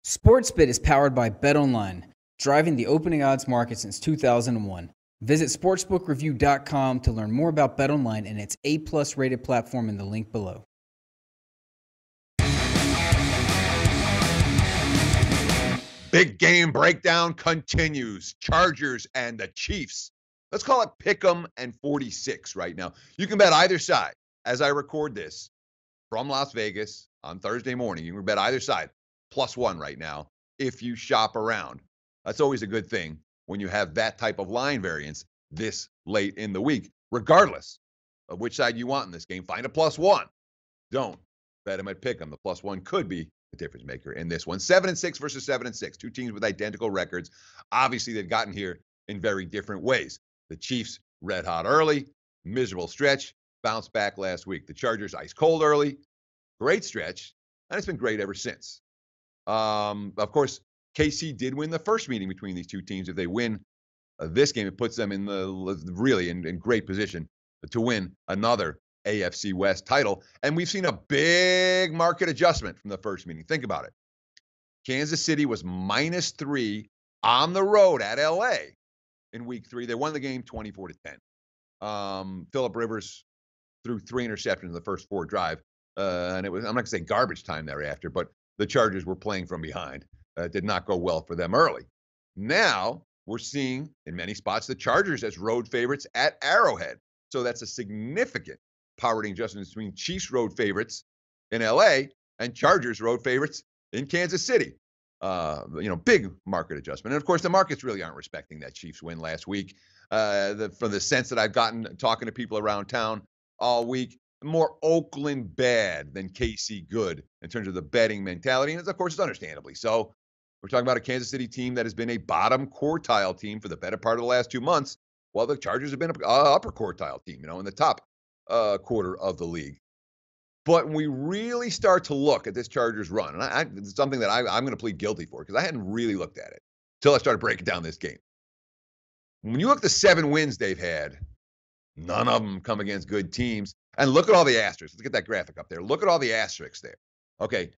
SportsBit is powered by BetOnline, driving the opening odds market since 2001. Visit sportsbookreview.com to learn more about BetOnline and its A+ rated platform in the link below. Big game breakdown continues. Chargers and the Chiefs. Let's call it Pick'em and 46 right now. You can bet either side as I record this from Las Vegas on Thursday morning. You can bet either side +1 right now if you shop around. That's always a good thing when you have that type of line variance this late in the week, regardless of which side you want in this game. Find a +1. Don't bet them at Pick'em. The +1 could be the difference maker in this one. 7-6 versus 7-6. Two teams with identical records. Obviously, they've gotten here in very different ways. The Chiefs red hot early, miserable stretch, bounced back last week. The Chargers ice cold early, great stretch, and it's been great ever since. Of course, KC did win the first meeting between these two teams. If they win this game, it puts them in in great position to win another AFC West title. And we've seen a big market adjustment from the first meeting. Think about it. Kansas City was -3 on the road at LA in week 3. They won the game 24-10. Phillip Rivers threw 3 interceptions in the first 4 drive. And it was, I'm not going to say garbage time thereafter, but the Chargers were playing from behind. It did not go well for them early. Now we're seeing in many spots the Chargers as road favorites at Arrowhead. So that's a significant power rating adjustment between Chiefs road favorites in LA and Chargers road favorites in Kansas City. Big market adjustment. And of course, the markets really aren't respecting that Chiefs win last week. From the sense that I've gotten talking to people around town all week, more Oakland bad than KC good in terms of the betting mentality. And of course, it's understandably so. We're talking about a Kansas City team that has been a bottom quartile team for the better part of the last 2 months, while the Chargers have been an upper quartile team, in the top quarter of the league. But when we really start to look at this Chargers run, and it's something that I'm going to plead guilty for because I hadn't really looked at it until I started breaking down this game. When you look at the 7 wins they've had, none of them come against good teams. And look at all the asterisks. Let's get that graphic up there. Look at all the asterisks there. Okay.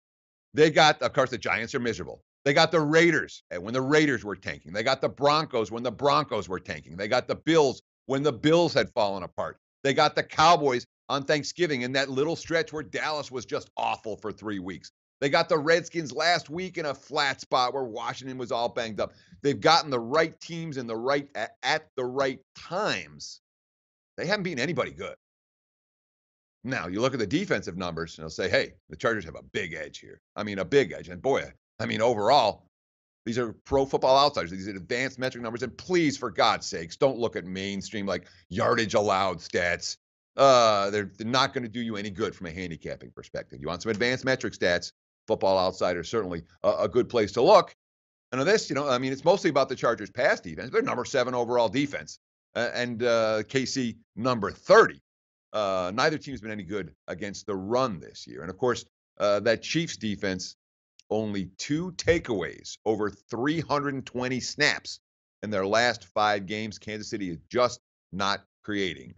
They got, of course, the Giants are miserable. They got the Raiders when the Raiders were tanking. They got the Broncos when the Broncos were tanking. They got the Bills when the Bills had fallen apart. They got the Cowboys on Thanksgiving in that little stretch where Dallas was just awful for 3 weeks. They got the Redskins last week in a flat spot where Washington was all banged up. They've gotten the right teams in at the right times. They haven't beaten anybody good. Now, you look at the defensive numbers, and they'll say, hey, the Chargers have a big edge here. I mean, a big edge. And boy, overall, these are Pro Football Outsiders. These are advanced metric numbers. And please, for God's sakes, don't look at mainstream like yardage allowed stats. They're not going to do you any good from a handicapping perspective. You want some advanced metric stats, Football Outsiders certainly a good place to look. And on this, it's mostly about the Chargers' pass defense. They're number 7 overall defense. And KC number 30. Neither team's been any good against the run this year. And of course, that Chiefs defense, only 2 takeaways over 320 snaps in their last 5 games. Kansas City is just not creating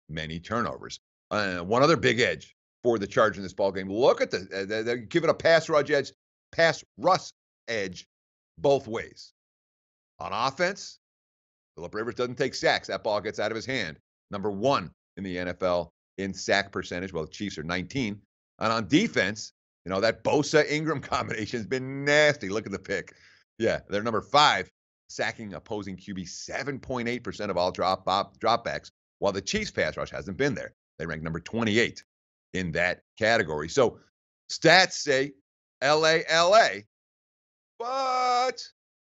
many turnovers. One other big edge for the Chargers in this ball game. Look at they give it a pass rush edge both ways. On offense, Phillip Rivers doesn't take sacks. That ball gets out of his hand. Number 1 in the NFL in sack percentage. Well, the Chiefs are 19. And on defense, that Bosa-Ingram combination has been nasty. Look at the pick. Yeah, they're number 5, sacking opposing QB 7.8% of all dropbacks, while the Chiefs pass rush hasn't been there. They rank number 28 in that category. So stats say LA, but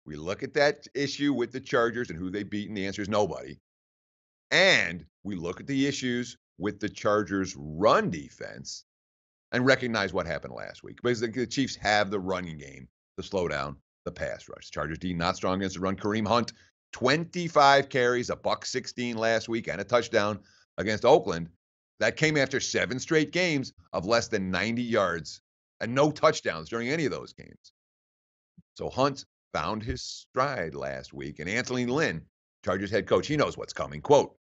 we look at that issue with the Chargers and who they beat, and the answer is nobody. And we look at the issues with the Chargers' run defense and recognize what happened last week. Because the Chiefs have the running game to slow down the pass rush. Chargers D not strong against the run. Kareem Hunt, 25 carries, $116 last week, and a touchdown against Oakland. That came after 7 straight games of less than 90 yards and no touchdowns during any of those games. So Hunt found his stride last week, and Anthony Lynn, Chargers head coach, he knows what's coming. Quote,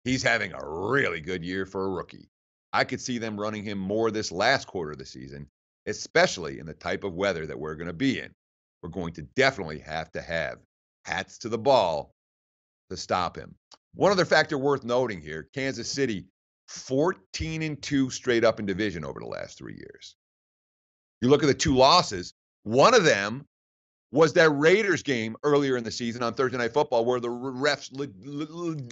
he's having a really good year for a rookie. I could see them running him more this last quarter of the season, especially in the type of weather that we're going to be in. we're going to definitely have to have hats to the ball to stop him. One other factor worth noting here, Kansas City 14-2 straight up in division over the last 3 years. You look at the 2 losses, one of them was that Raiders game earlier in the season on Thursday Night Football where the refs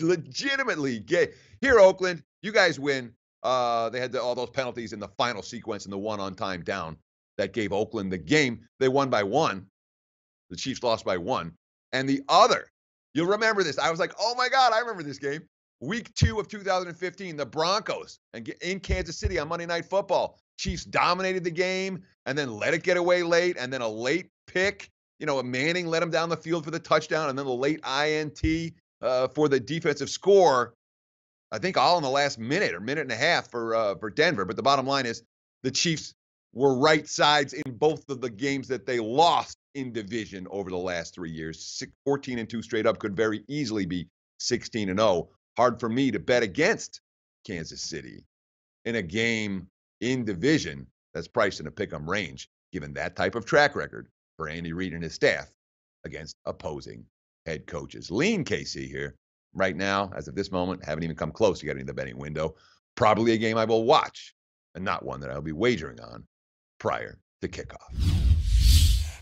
legitimately gave, here, Oakland, you guys win. They had all those penalties in the final sequence and the one on time down that gave Oakland the game. They won by 1. The Chiefs lost by 1. And the other, you'll remember this. I was like, oh my God, I remember this game. Week 2 of 2015, the Broncos and in Kansas City on Monday Night Football. Chiefs dominated the game and then let it get away late, and then a late pick. Manning let him down the field for the touchdown, and then the late INT for the defensive score. I think all in the last minute or minute and a half for Denver. But the bottom line is the Chiefs were right sides in both of the games that they lost in division over the last 3 years. 14-2 straight up, could very easily be 16-0. Hard for me to bet against Kansas City in a game in division that's priced in a pick'em range, given that type of track record for Andy Reid and his staff against opposing head coaches. Lean KC here. Right now, as of this moment, haven't even come close to getting in the betting window. Probably a game I will watch and not one that I'll be wagering on prior to kickoff.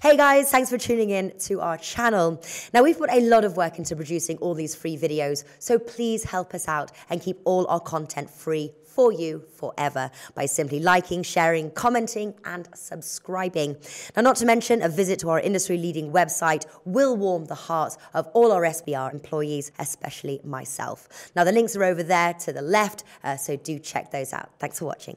Hey guys, thanks for tuning in to our channel. Now, we've put a lot of work into producing all these free videos, so please help us out and keep all our content free for you forever by simply liking, sharing, commenting, and subscribing. Now, not to mention, a visit to our industry-leading website will warm the hearts of all our SBR employees, especially myself. Now, the links are over there to the left, so do check those out. Thanks for watching.